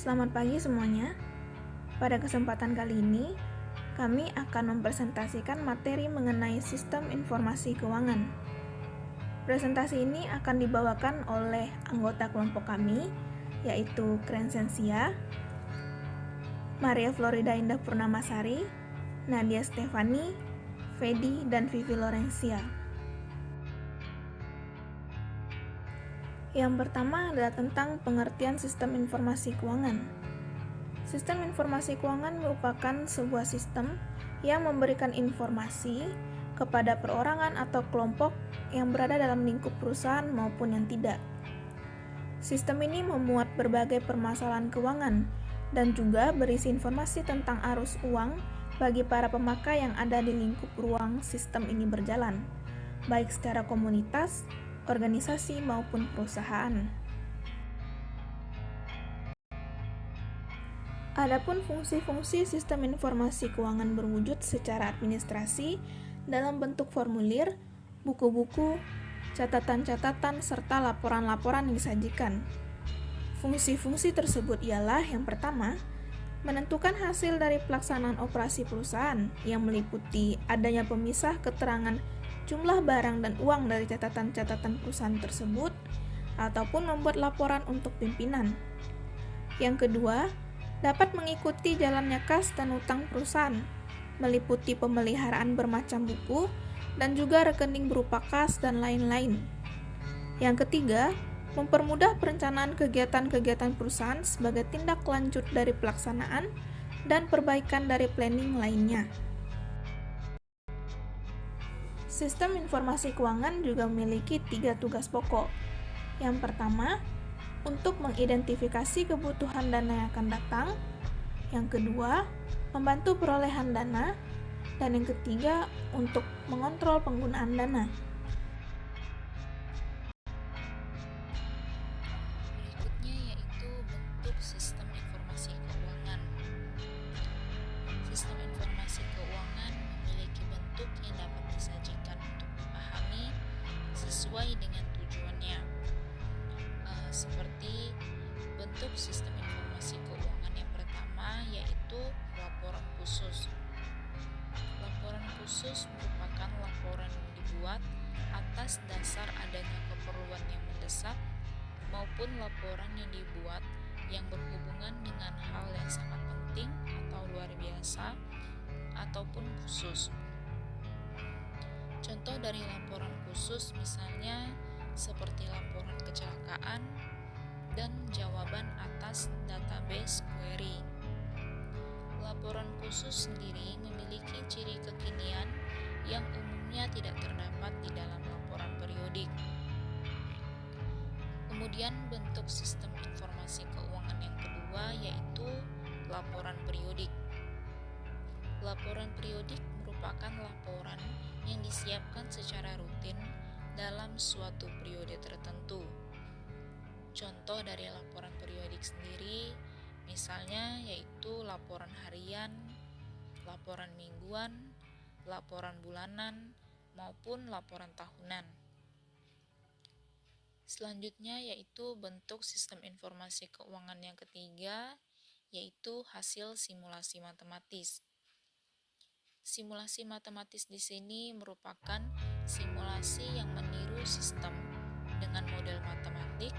Selamat pagi semuanya. Pada kesempatan kali ini, kami akan mempresentasikan materi mengenai sistem informasi keuangan. Presentasi ini akan dibawakan oleh anggota kelompok kami, yaitu Crescentia, Maria Florida Indah Purnamasari, Nadia Stefani, Fedi, dan Vivi Lorencia. Yang pertama adalah tentang pengertian sistem informasi keuangan. Sistem informasi keuangan merupakan sebuah sistem yang memberikan informasi kepada perorangan atau kelompok yang berada dalam lingkup perusahaan maupun yang tidak. Sistem ini memuat berbagai permasalahan keuangan dan juga berisi informasi tentang arus uang bagi para pemakai yang ada di lingkup ruang sistem ini berjalan, baik secara komunitas, organisasi maupun perusahaan. Adapun fungsi-fungsi sistem informasi keuangan berwujud secara administrasi dalam bentuk formulir, buku-buku, catatan-catatan, serta laporan-laporan yang disajikan. Fungsi-fungsi tersebut ialah yang pertama, menentukan hasil dari pelaksanaan operasi perusahaan yang meliputi adanya pemisah keterangan jumlah barang dan uang dari catatan-catatan perusahaan tersebut, ataupun membuat laporan untuk pimpinan. Yang kedua, dapat mengikuti jalannya kas dan utang perusahaan, meliputi pemeliharaan bermacam buku, dan juga rekening berupa kas dan lain-lain. Yang ketiga, mempermudah perencanaan kegiatan-kegiatan perusahaan sebagai tindak lanjut dari pelaksanaan dan perbaikan dari planning lainnya. Sistem informasi keuangan juga memiliki 3 tugas pokok. Yang pertama, untuk mengidentifikasi kebutuhan dana yang akan datang. Yang kedua, membantu perolehan dana. Dan yang ketiga, untuk mengontrol penggunaan dana. Berikutnya yaitu bentuk sistem informasi keuangan. Sistem informasi keuangan memiliki bentuk yang dapat disajikan untuk dipahami sesuai dengan tujuannya. Seperti bentuk sistem informasi keuangan yang pertama yaitu laporan khusus. Laporan khusus merupakan laporan yang dibuat atas dasar adanya keperluan yang mendesak maupun laporan yang dibuat yang berhubungan dengan hal yang sangat penting atau luar biasa ataupun khusus. Contoh dari laporan khusus misalnya seperti laporan kecelakaan dan jawaban atas database query. Laporan khusus sendiri memiliki ciri kekinian yang umumnya tidak terdapat di dalam laporan periodik. Kemudian bentuk sistem informasi keuangan yang kedua yaitu laporan periodik. Laporan periodik merupakan laporan yang disiapkan secara rutin dalam suatu periode tertentu. Contoh dari laporan periodik sendiri misalnya yaitu laporan harian, laporan mingguan, laporan bulanan, maupun laporan tahunan. Selanjutnya yaitu bentuk sistem informasi keuangan yang ketiga yaitu hasil simulasi matematis. Simulasi matematis di sini merupakan simulasi yang meniru sistem dengan model matematik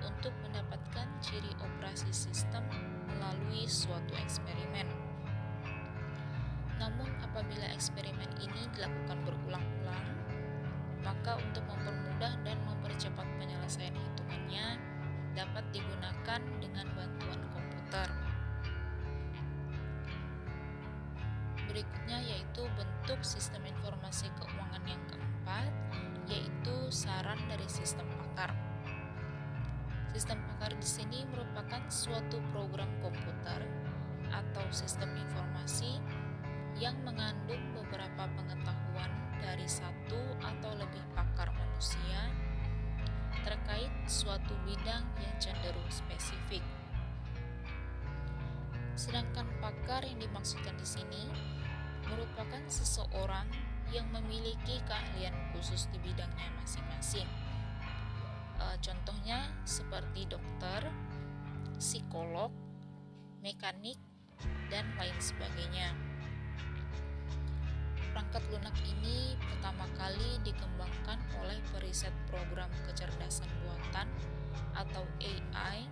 untuk mendapatkan ciri operasi sistem melalui suatu eksperimen. Namun apabila eksperimen ini dilakukan berulang-ulang, maka untuk mempermudah dan mempercepat penyelesaian hitungannya dapat digunakan dengan bantuan komputer. Berikutnya yaitu bentuk sistem informasi keuangan yang keempat, yaitu saran dari sistem pakar. Sistem pakar di sini merupakan suatu program komputer atau sistem informasi yang mengandung beberapa pengetahuan dari satu atau lebih pakar manusia terkait suatu bidang yang cenderung spesifik. Sedangkan pakar yang dimaksudkan di sini merupakan seseorang yang memiliki keahlian khusus di bidangnya masing-masing. Contohnya seperti dokter, psikolog, mekanik, dan lain sebagainya. Perangkat lunak ini pertama kali dikembangkan oleh periset program kecerdasan buatan atau AI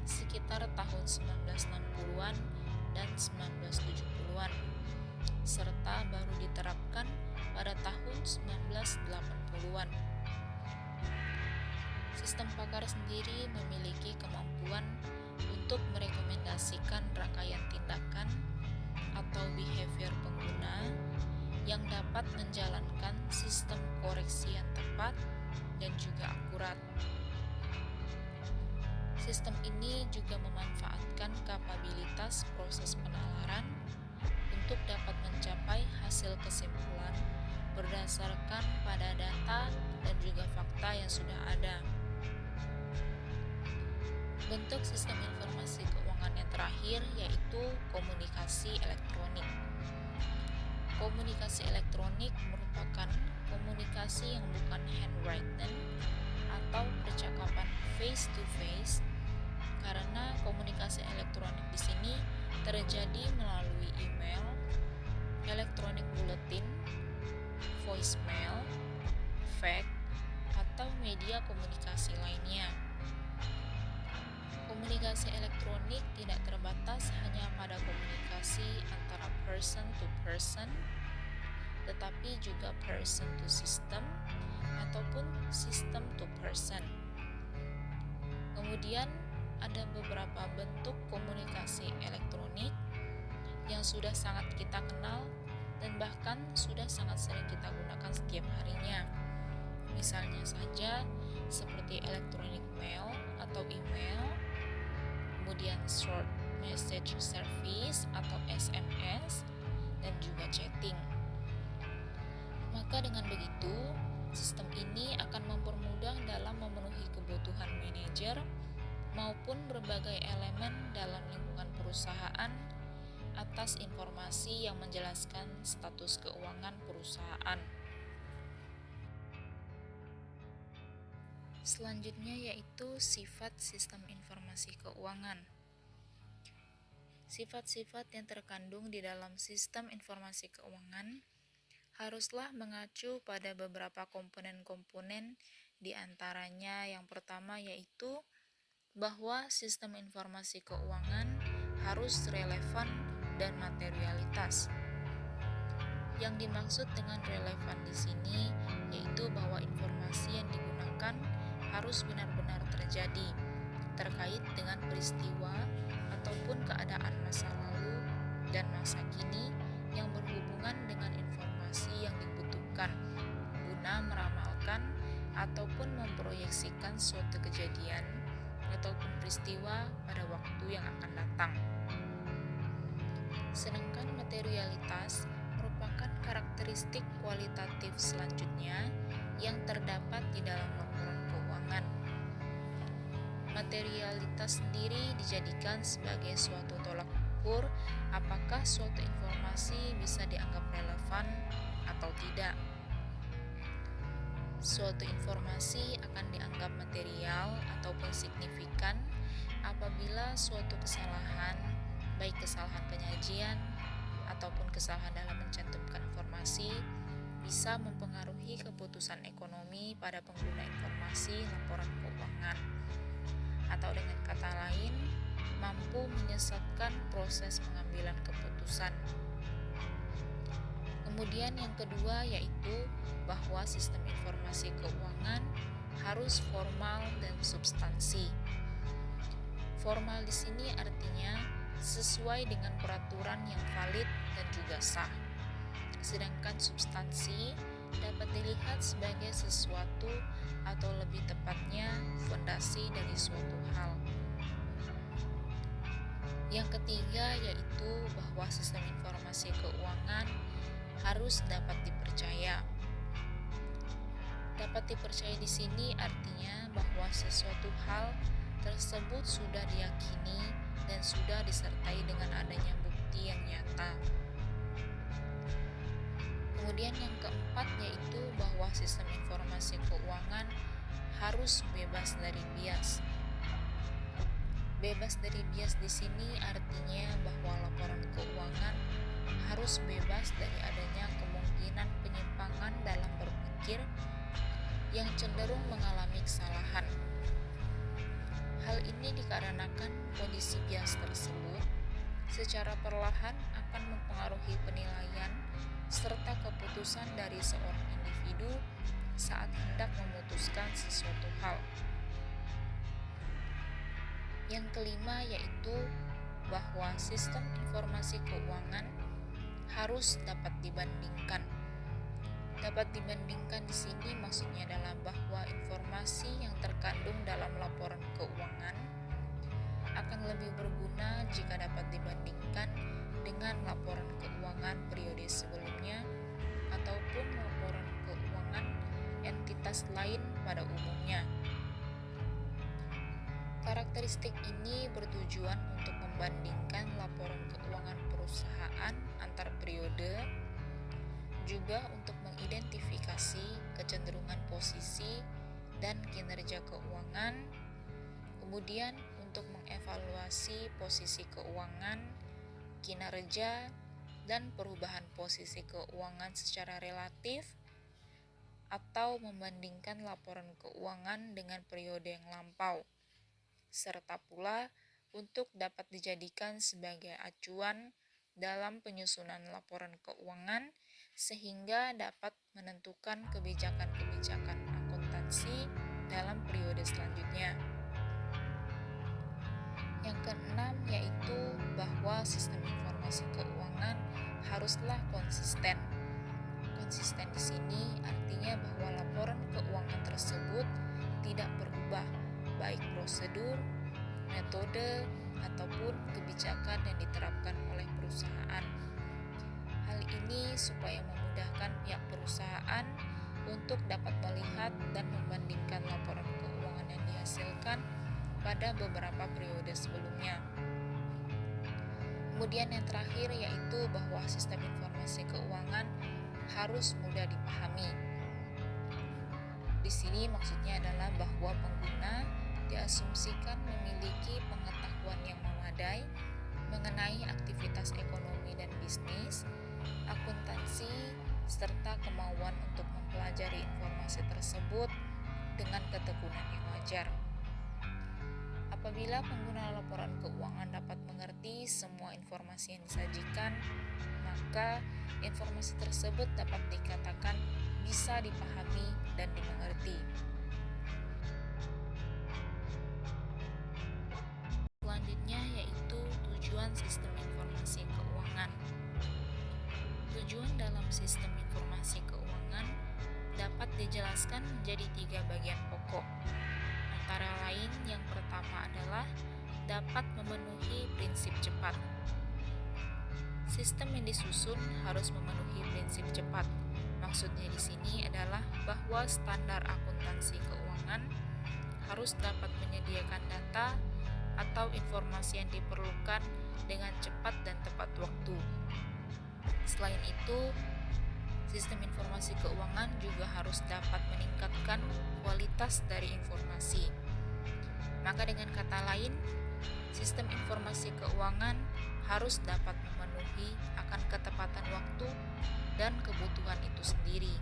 sekitar tahun 1960-an dan 1970-an, serta baru diterapkan pada tahun 1980-an. Sistem Pakar sendiri memiliki kemampuan untuk merekomendasikan rangkaian tindakan atau behavior pengguna yang dapat menjalankan sistem koreksi yang tepat dan juga akurat. Sistem ini juga memanfaatkan kapabilitas proses penalaran untuk dapat mencapai hasil kesimpulan berdasarkan pada data dan juga fakta yang sudah ada. Bentuk sistem informasi keuangan yang terakhir yaitu komunikasi elektronik. Komunikasi elektronik merupakan komunikasi yang bukan handwritten atau percakapan face to face, karena komunikasi elektronik di sini terjadi melalui email, electronic bulletin, voicemail, fax, atau media komunikasi lainnya. Komunikasi elektronik tidak terbatas hanya pada komunikasi antara person to person, tetapi juga person to system ataupun system to person. Kemudian ada beberapa bentuk komunikasi elektronik yang sudah sangat kita kenal dan bahkan sudah sangat sering kita gunakan setiap harinya. Misalnya saja seperti electronic mail atau email, kemudian short message service atau SMS, dan juga chatting. Maka dengan begitu, sistem ini akan mempermudah dalam memenuhi kebutuhan manajer maupun berbagai elemen dalam lingkungan perusahaan atas informasi yang menjelaskan status keuangan perusahaan. Selanjutnya yaitu sifat sistem informasi keuangan. Sifat-sifat yang terkandung di dalam sistem informasi keuangan haruslah mengacu pada beberapa komponen-komponen, di antaranya yang pertama yaitu bahwa sistem informasi keuangan harus relevan dan materialitas. Yang dimaksud dengan relevan di sini yaitu bahwa informasi yang digunakan harus benar-benar terjadi terkait dengan peristiwa ataupun keadaan masa lalu dan masa kini yang berhubungan dengan informasi yang dibutuhkan guna meramalkan ataupun memproyeksikan suatu kejadian ataupun peristiwa pada waktu yang akan datang. Sedangkan materialitas merupakan karakteristik kualitatif selanjutnya yang terdapat di dalam laporan keuangan. Materialitas sendiri dijadikan sebagai suatu tolak ukur apakah suatu informasi bisa dianggap relevan atau tidak. Suatu informasi akan dianggap material ataupun signifikan apabila suatu kesalahan, baik kesalahan penyajian ataupun kesalahan dalam mencantumkan informasi, bisa mempengaruhi keputusan ekonomi pada pengguna informasi laporan keuangan, atau dengan kata lain, mampu menyesatkan proses pengambilan keputusan. Kemudian yang kedua yaitu bahwa sistem informasi keuangan harus formal dan substansi. Formal di sini artinya sesuai dengan peraturan yang valid dan juga sah. Sedangkan substansi dapat dilihat sebagai sesuatu atau lebih tepatnya fondasi dari suatu hal. Yang ketiga yaitu bahwa sistem informasi keuangan harus dapat dipercaya. Dapat dipercaya di sini artinya bahwa sesuatu hal tersebut sudah diyakini dan sudah disertai dengan adanya bukti yang nyata. Kemudian yang keempat yaitu bahwa sistem informasi keuangan harus bebas dari bias. Bebas dari bias di sini artinya bahwa laporan keuangan harus bebas dari adanya kemungkinan penyimpangan dalam berpikir yang cenderung mengalami kesalahan. Hal ini dikarenakan kondisi bias tersebut secara perlahan akan mempengaruhi penilaian serta keputusan dari seorang individu saat hendak memutuskan sesuatu hal. Yang kelima yaitu bahwa sistem informasi keuangan harus dapat dibandingkan. Dapat dibandingkan di sini maksudnya adalah bahwa informasi yang terkandung dalam laporan keuangan akan lebih berguna jika dapat dibandingkan dengan laporan keuangan periode sebelumnya ataupun laporan keuangan entitas lain pada umumnya. Karakteristik ini bertujuan untuk membandingkan laporan keuangan perusahaan antar periode, juga untuk mengidentifikasi kecenderungan posisi dan kinerja keuangan, kemudian untuk mengevaluasi posisi keuangan, kinerja, dan perubahan posisi keuangan secara relatif, atau membandingkan laporan keuangan dengan periode yang lampau, serta pula untuk dapat dijadikan sebagai acuan dalam penyusunan laporan keuangan sehingga dapat menentukan kebijakan-kebijakan akuntansi dalam periode selanjutnya. Yang keenam yaitu bahwa sistem informasi keuangan haruslah konsisten. Konsisten di sini artinya bahwa laporan keuangan tersebut tidak berubah, baik prosedur, metode, ataupun kebijakan yang diterapkan oleh perusahaan. Hal ini supaya memudahkan pihak perusahaan untuk dapat melihat dan membandingkan laporan keuangan yang dihasilkan pada beberapa periode sebelumnya. Kemudian yang terakhir yaitu bahwa sistem informasi keuangan harus mudah dipahami. Di sini maksudnya adalah bahwa pengguna diasumsikan memiliki pengetahuan yang memadai mengenai aktivitas ekonomi dan bisnis, akuntansi, serta kemauan untuk mempelajari informasi tersebut dengan ketekunan yang wajar. Apabila pengguna laporan keuangan dapat mengerti semua informasi yang disajikan, maka informasi tersebut dapat dikatakan bisa dipahami dan dimengerti. Selanjutnya yaitu tujuan sistem informasi keuangan. Tujuan dalam sistem informasi keuangan dapat dijelaskan menjadi 3 bagian pokok. Antara lain yang pertama adalah dapat memenuhi prinsip cepat. Sistem yang disusun harus memenuhi prinsip cepat. Maksudnya di sini adalah bahwa standar akuntansi keuangan harus dapat menyediakan data atau informasi yang diperlukan dengan cepat dan tepat waktu. Selain itu, sistem informasi keuangan juga harus dapat meningkatkan kualitas dari informasi. Maka dengan kata lain, sistem informasi keuangan harus dapat memenuhi akan ketepatan waktu dan kebutuhan itu sendiri.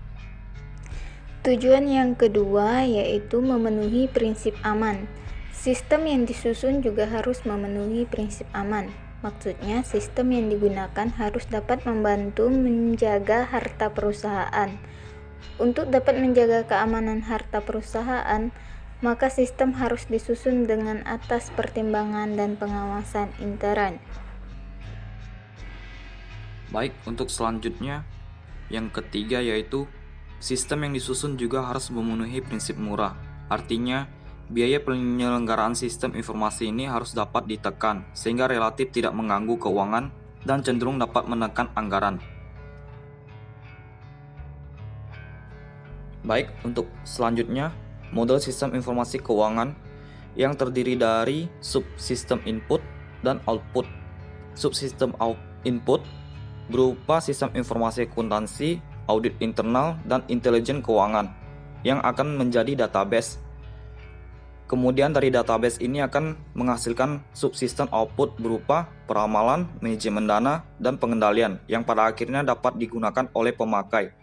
Tujuan yang kedua yaitu memenuhi prinsip aman. Sistem yang disusun juga harus memenuhi prinsip aman. Maksudnya, sistem yang digunakan harus dapat membantu menjaga harta perusahaan. Untuk dapat menjaga keamanan harta perusahaan, maka sistem harus disusun dengan atas pertimbangan dan pengawasan intern. Baik, untuk selanjutnya, yang ketiga yaitu sistem yang disusun juga harus memenuhi prinsip murah. Artinya, biaya penyelenggaraan sistem informasi ini harus dapat ditekan sehingga relatif tidak mengganggu keuangan dan cenderung dapat menekan anggaran. Baik, untuk selanjutnya, model sistem informasi keuangan yang terdiri dari subsistem input dan output. Subsistem input berupa sistem informasi akuntansi, audit internal, dan intelijen keuangan yang akan menjadi database. Kemudian dari database ini akan menghasilkan subsistem output berupa peramalan, manajemen dana, dan pengendalian yang pada akhirnya dapat digunakan oleh pemakai.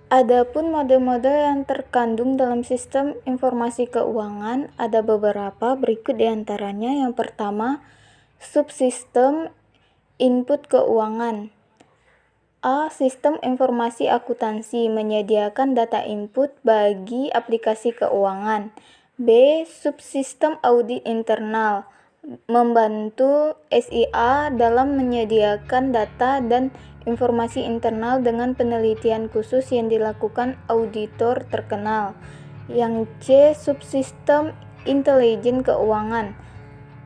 Adapun model-model yang terkandung dalam sistem informasi keuangan ada beberapa berikut diantaranya. Yang pertama, subsistem input keuangan. A. Sistem informasi akuntansi menyediakan data input bagi aplikasi keuangan. B. Subsistem audit internal membantu SIA dalam menyediakan data dan informasi internal dengan penelitian khusus yang dilakukan auditor terkenal. Yang C. Subsistem intelijen keuangan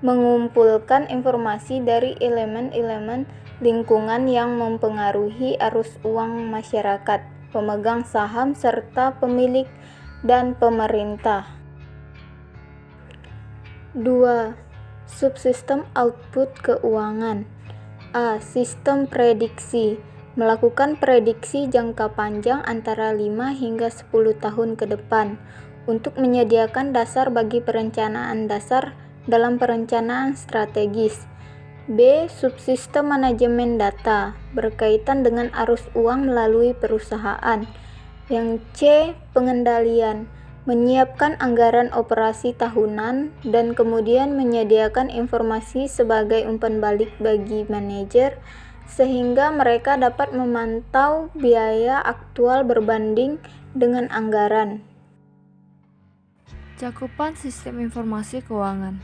mengumpulkan informasi dari elemen-elemen lingkungan yang mempengaruhi arus uang masyarakat, pemegang saham, serta pemilik dan pemerintah. 2. Subsistem output keuangan. A. Sistem prediksi melakukan prediksi jangka panjang antara 5 hingga 10 tahun ke depan untuk menyediakan dasar bagi perencanaan dasar dalam perencanaan strategis. B. Subsistem manajemen data berkaitan dengan arus uang melalui perusahaan. Yang C. Pengendalian menyiapkan anggaran operasi tahunan dan kemudian menyediakan informasi sebagai umpan balik bagi manajer sehingga mereka dapat memantau biaya aktual berbanding dengan anggaran. Cakupan sistem informasi keuangan.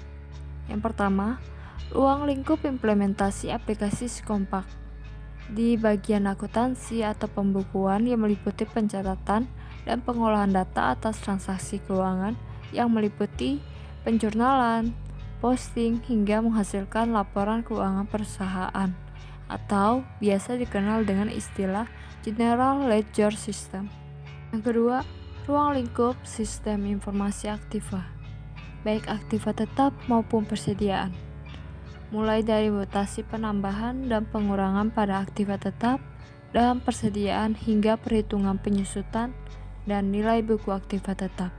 Yang pertama, ruang lingkup implementasi aplikasi Kompak. Di bagian akuntansi atau pembukuan yang meliputi pencatatan dan pengolahan data atas transaksi keuangan yang meliputi penjurnalan, posting, hingga menghasilkan laporan keuangan perusahaan atau biasa dikenal dengan istilah General Ledger System. Yang kedua, ruang lingkup sistem informasi aktiva, baik aktiva tetap maupun persediaan, mulai dari mutasi penambahan dan pengurangan pada aktiva tetap dalam persediaan hingga perhitungan penyusutan dan nilai buku aktiva tetap.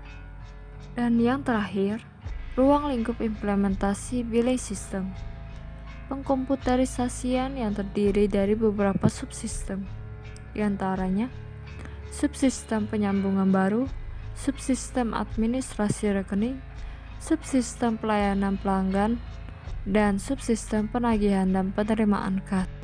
Dan yang terakhir, ruang lingkup implementasi billing system, pengkomputerisasian yang terdiri dari beberapa subsistem, diantaranya subsistem penyambungan baru, subsistem administrasi rekening, subsistem pelayanan pelanggan, dan subsistem penagihan dan penerimaan kas.